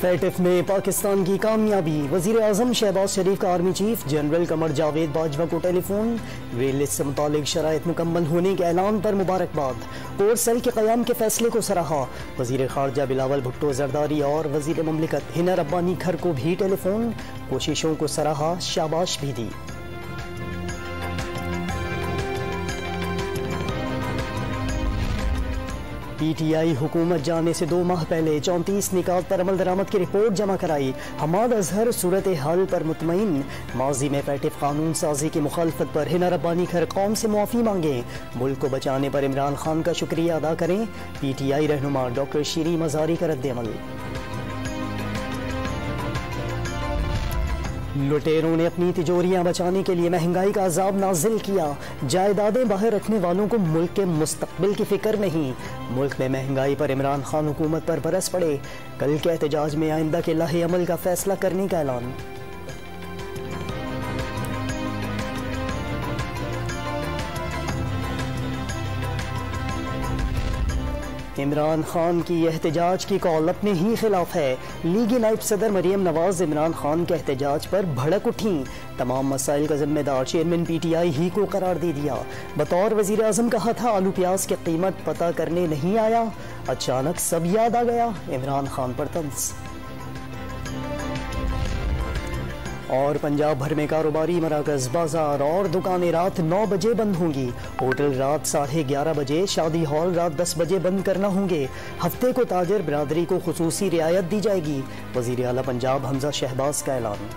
फैटिफ में पाकिस्तान की कामयाबी। वज़ीर आज़म शहबाज शरीफ का army chief general Qamar Javed Bajwa को टेलीफोन। ग्रे लिस्ट से मुतालिक शराइत मुकम्मल होने के ऐलान पर मुबारकबाद। कोर सेल के क़याम के फैसले को सराहा। वज़ीर ख़ारजा बिलावल भुट्टो जरदारी और वज़ीर ममलिकत हिना रब्बानी खर को भी टेलीफोन। कोशिशों को सराहा, शाबाश भी दी। PTI हुकूमत जाने से 2 माह पहले 34 निकात पर अमल दरामद की रिपोर्ट जमा कराई। हमाद अजहर सूरत हाल पर मुतमईन। माजी में फैटिफ कानून साजी की मुखालफत पर हिना रब्बानी खर कौम से मुआफ़ी मांगे। मुल्क को बचाने पर इमरान खान का शुक्रिया अदा करें। PTI रहनुमा डॉक्टर शीरी मज़ारी का रद्द-ए-अमल। लुटेरों ने अपनी तिजोरियां बचाने के लिए महंगाई का अजाब नाजिल किया। जायदादें बाहर रखने वालों को मुल्क के मुस्तकबिल की फिक्र नहीं। मुल्क में महंगाई पर इमरान खान हुकूमत पर बरस पड़े। कल के एहतजाज में आइंदा के लाहे अमल का फैसला करने का ऐलान। इमरान खान की एहतजाज की कॉल अपने ही खिलाफ है। लीगी नायब सदर मरियम नवाज इमरान खान के एहतजाज पर भड़क उठी। तमाम मसाइल का जिम्मेदार चेयरमैन PTI ही को करार दे दिया। बतौर वजीर आजम कहा था आलू प्याज की कीमत पता करने नहीं आया, अचानक सब याद आ गया। इमरान खान पर तंज। और पंजाब भर में कारोबारी मराकज, बाजार और दुकानें रात 9 बजे बंद होंगी। होटल रात 11:30 बजे, शादी हॉल रात 10 बजे बंद करना होंगे। हफ्ते को ताजर बिरादरी को खुसूसी रियायत दी जाएगी। वजीर आला पंजाब हमजा शहबाज का ऐलान।